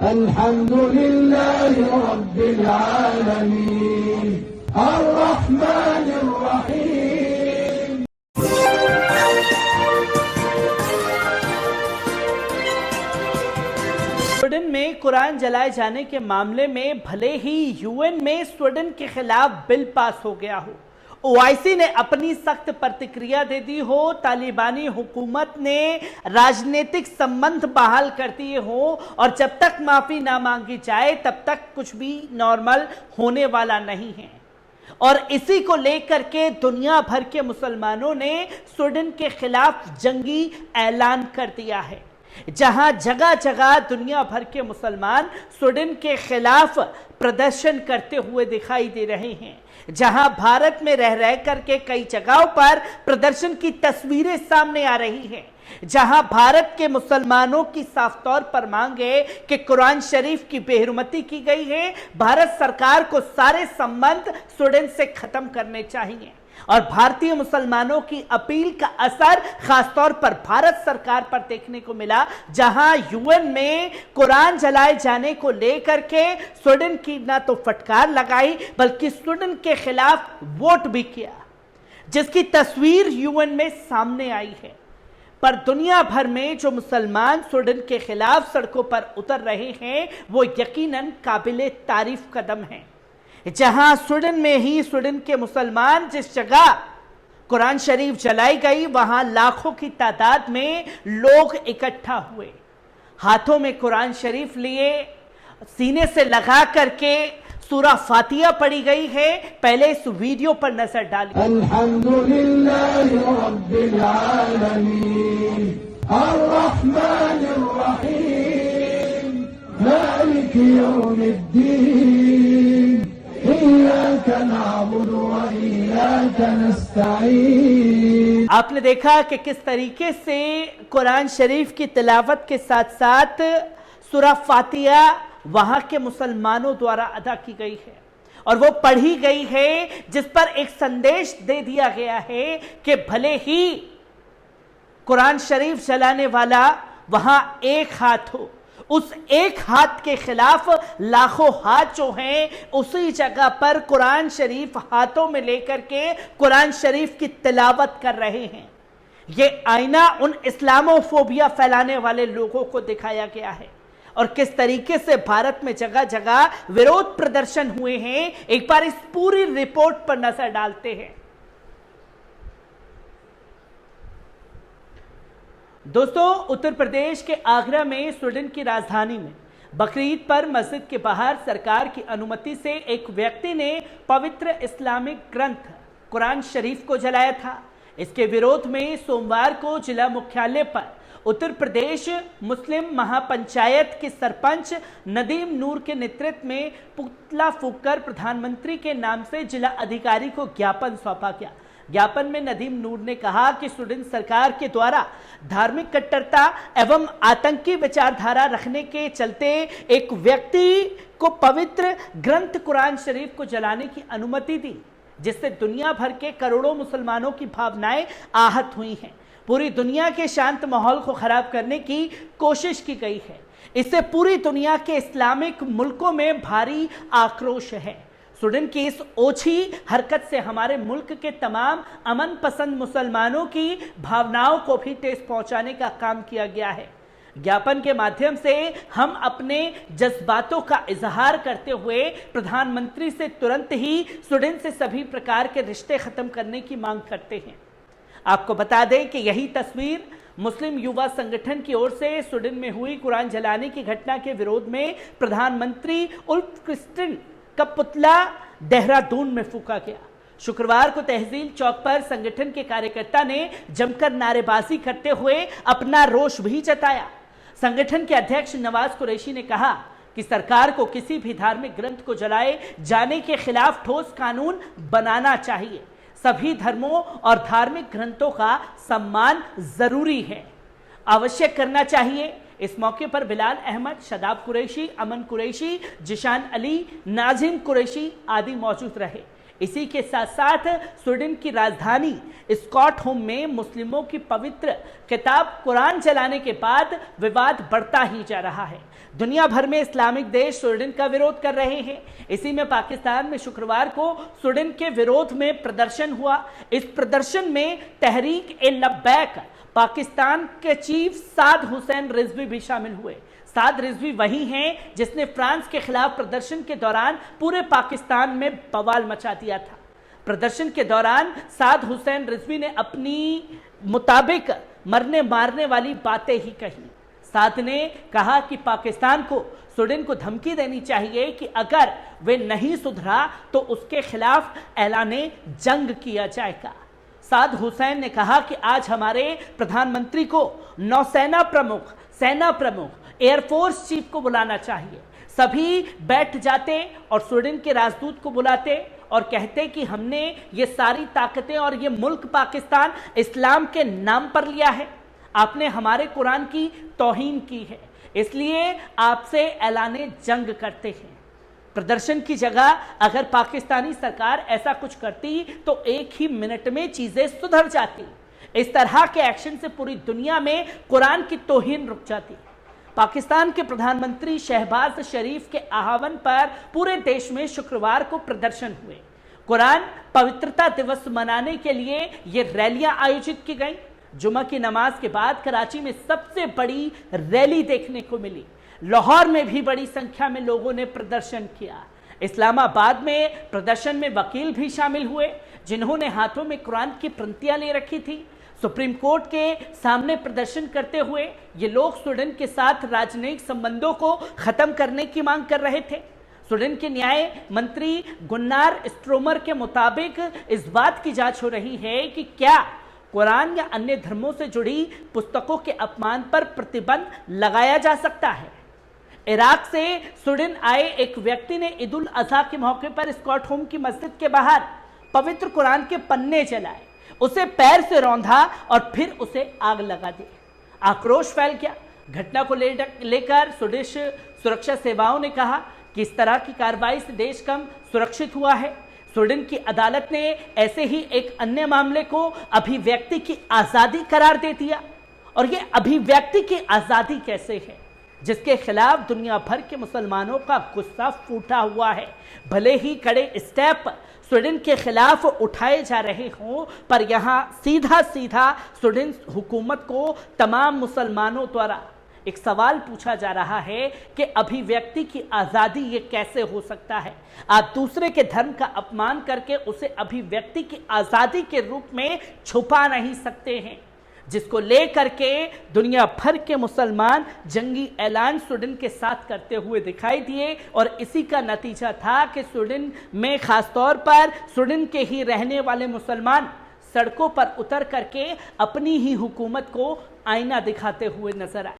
अल्हम्दुलिल्लाहि रब्बिल आलमीन अर्रहमानिर रहीम। स्वीडन में कुरान जलाए जाने के मामले में भले ही यूएन में स्वीडन के खिलाफ बिल पास हो गया हो, ओआईसी ने अपनी सख्त प्रतिक्रिया दे दी हो, तालिबानी हुकूमत ने राजनीतिक संबंध बहाल कर दिए हो और जब तक माफी ना मांगी जाए तब तक कुछ भी नॉर्मल होने वाला नहीं है। और इसी को लेकर के दुनिया भर के मुसलमानों ने स्वीडन के खिलाफ जंगी ऐलान कर दिया है। जहां जगह जगह दुनिया भर के मुसलमान स्वीडन के खिलाफ प्रदर्शन करते हुए दिखाई दे रहे हैं, जहां भारत में रह करके कई जगहों पर प्रदर्शन की तस्वीरें सामने आ रही हैं, जहां भारत के मुसलमानों की साफ तौर पर मांग है कि कुरान शरीफ की बेहुरमती की गई है, भारत सरकार को सारे संबंध स्वीडन से खत्म करने चाहिए। और भारतीय मुसलमानों की अपील का असर खासतौर पर भारत सरकार पर देखने को मिला, जहां यूएन में कुरान जलाए जाने को लेकर के स्वीडन की ना तो फटकार लगाई बल्कि स्वीडन के खिलाफ वोट भी किया, जिसकी तस्वीर यूएन में सामने आई है। पर दुनिया भर में जो मुसलमान स्वीडन के खिलाफ सड़कों पर उतर रहे हैं वो यकीनन काबिले तारीफ कदम है। जहां स्वीडन में ही स्वीडन के मुसलमान जिस जगह कुरान शरीफ जलाई गई वहां लाखों की तादाद में लोग इकट्ठा हुए, हाथों में कुरान शरीफ लिए, सीने से लगा करके सूरा फातिहा पढ़ी गई है। पहले इस वीडियो पर नजर डालिए। अल्हम्दुलिल्लाहि रब्बिल आलमीन अर्रहमानिर रहीम मालिकि यौमिद्दीन आपने देखा कि किस तरीके से कुरान शरीफ की तिलावत के साथ साथ सूरा फातिहा वहां के मुसलमानों द्वारा अदा की गई है और वो पढ़ी गई है, जिस पर एक संदेश दे दिया गया है कि भले ही कुरान शरीफ जलाने वाला वहां एक हाथ हो, उस एक हाथ के खिलाफ लाखों हाथ जो हैं उसी जगह पर कुरान शरीफ हाथों में लेकर के कुरान शरीफ की तिलावत कर रहे हैं। ये आईना उन इस्लामोफोबिया फैलाने वाले लोगों को दिखाया गया है और किस तरीके से भारत में जगह जगह विरोध प्रदर्शन हुए हैं। एक बार इस पूरी रिपोर्ट पर नजर डालते हैं। दोस्तों, उत्तर प्रदेश के आगरा में स्वीडन की राजधानी में बकरीद पर मस्जिद के बाहर सरकार की अनुमति से एक व्यक्ति ने पवित्र इस्लामिक ग्रंथ कुरान शरीफ को जलाया था। इसके विरोध में सोमवार को जिला मुख्यालय पर उत्तर प्रदेश मुस्लिम महापंचायत के सरपंच नदीम नूर के नेतृत्व में पुतला फूंककर प्रधानमंत्री के नाम से जिला अधिकारी को ज्ञापन सौंपा गया। ज्ञापन में नदीम नूर ने कहा कि स्वीडन सरकार के द्वारा धार्मिक कट्टरता एवं आतंकी विचारधारा रखने के चलते एक व्यक्ति को पवित्र ग्रंथ कुरान शरीफ को जलाने की अनुमति दी, जिससे दुनिया भर के करोड़ों मुसलमानों की भावनाएं आहत हुई हैं। पूरी दुनिया के शांत माहौल को खराब करने की कोशिश की गई है। इससे पूरी दुनिया के इस्लामिक मुल्कों में भारी आक्रोश है। स्वीडन की इस ओछी हरकत से हमारे मुल्क के तमाम अमन पसंद मुसलमानों की भावनाओं को भी ठेस पहुंचाने का काम किया गया है। ज्ञापन के माध्यम से हम अपने जज्बातों का इजहार करते हुए प्रधानमंत्री से तुरंत ही स्वीडन से सभी प्रकार के रिश्ते खत्म करने की मांग करते हैं। आपको बता दें कि यही तस्वीर मुस्लिम युवा संगठन की ओर से स्वीडन में हुई कुरान जलाने की घटना के विरोध में प्रधानमंत्री उल्फ क्रिस्टिन का पुतला देहरादून में फूंका गया। शुक्रवार को तहसील चौक पर संगठन के कार्यकर्ता ने जमकर नारेबाजी करते हुए अपना रोष भी जताया। संगठन के अध्यक्ष नवाज कुरैशी ने कहा कि सरकार को किसी भी धार्मिक ग्रंथ को जलाए जाने के खिलाफ ठोस कानून बनाना चाहिए। सभी धर्मों और धार्मिक ग्रंथों का सम्मान जरूरी है, आवश्यक करना चाहिए। इस मौके पर बिलाल अहमद, शदाब कुरैशी, अमन कुरैशी, जिशान अली, नाजिम कुरैशी आदि मौजूद रहे। इसी के साथ साथ स्वीडन की राजधानी स्टॉकहोम में मुस्लिमों की पवित्र किताब कुरान जलाने के बाद विवाद बढ़ता ही जा रहा है। दुनिया भर में इस्लामिक देश स्वीडन का विरोध कर रहे हैं। इसी में पाकिस्तान में शुक्रवार को स्वीडन के विरोध में प्रदर्शन हुआ। इस प्रदर्शन में तहरीक ए लब्बैक पाकिस्तान के चीफ साद हुसैन रिजवी भी शामिल हुए। साद रिजवी वही हैं जिसने फ्रांस के खिलाफ प्रदर्शन के दौरान पूरे पाकिस्तान में बवाल मचा दिया था। प्रदर्शन के दौरान साद हुसैन रिजवी ने अपनी मुताबिक मरने मारने वाली बातें ही कही। साद ने कहा कि पाकिस्तान को स्वीडन को धमकी देनी चाहिए कि अगर वे नहीं सुधरा तो उसके खिलाफ ऐलाने जंग किया जाएगा। साद हुसैन ने कहा कि आज हमारे प्रधानमंत्री को नौसेना प्रमुख, सेना प्रमुख, एयरफोर्स चीफ को बुलाना चाहिए। सभी बैठ जाते और स्वीडन के राजदूत को बुलाते और कहते कि हमने ये सारी ताकतें और ये मुल्क पाकिस्तान इस्लाम के नाम पर लिया है, आपने हमारे कुरान की तौहीन की है, इसलिए आपसे ऐलाने जंग करते हैं। प्रदर्शन की जगह अगर पाकिस्तानी सरकार ऐसा कुछ करती तो एक ही मिनट में चीजें सुधर जाती। इस तरह के एक्शन से पूरी दुनिया में कुरान की तौहीन रुक जाती। पाकिस्तान के प्रधानमंत्री शहबाज शरीफ के आह्वान पर पूरे देश में शुक्रवार को प्रदर्शन हुए। कुरान पवित्रता दिवस मनाने के लिए ये रैलियां आयोजित की गई। जुमा की नमाज के बाद कराची में सबसे बड़ी रैली देखने को मिली। लाहौर में भी बड़ी संख्या में लोगों ने प्रदर्शन किया। इस्लामाबाद में प्रदर्शन में वकील भी शामिल हुए जिन्होंने हाथों में कुरान की पंक्तियां ले रखी थी। सुप्रीम कोर्ट के सामने प्रदर्शन करते हुए ये लोग स्वीडन के साथ राजनयिक संबंधों को खत्म करने की मांग कर रहे थे। स्वीडन के न्याय मंत्री गुन्नार स्ट्रोमर के मुताबिक इस बात की जांच हो रही है कि क्या कुरान या अन्य धर्मों से जुड़ी पुस्तकों के अपमान पर प्रतिबंध लगाया जा सकता है। इराक से स्वीडन आए एक व्यक्ति ने ईद उल अजहा के मौके पर स्टॉकहोम की मस्जिद के बाहर पवित्र कुरान के पन्ने जलाए, उसे पैर से रौंधा और फिर उसे आग लगा दी। आक्रोश फैल गया। घटना को लेकर स्वीडिश सुरक्षा सेवाओं ने कहा कि इस तरह की कार्रवाई से देश कम सुरक्षित हुआ है। स्वीडन की अदालत ने ऐसे ही एक अन्य मामले को अभिव्यक्ति की आजादी करार दे दिया। और ये अभिव्यक्ति की आजादी कैसे है, जिसके खिलाफ दुनिया भर के मुसलमानों का गुस्सा फूटा हुआ है। भले ही कड़े स्टेप स्वीडन के खिलाफ उठाए जा रहे हों, पर यहां सीधा सीधा स्वीडन हुकूमत को तमाम मुसलमानों द्वारा एक सवाल पूछा जा रहा है कि अभिव्यक्ति की आजादी ये कैसे हो सकता है। आप दूसरे के धर्म का अपमान करके उसे अभिव्यक्ति की आजादी के रूप में छुपा नहीं सकते हैं, जिसको लेकर के दुनिया भर के मुसलमान जंगी ऐलान स्वीडन के साथ करते हुए दिखाई दिए। और इसी का नतीजा था कि स्वीडन में खासतौर पर स्वीडन के ही रहने वाले मुसलमान सड़कों पर उतर करके अपनी ही हुकूमत को आईना दिखाते हुए नजर आए।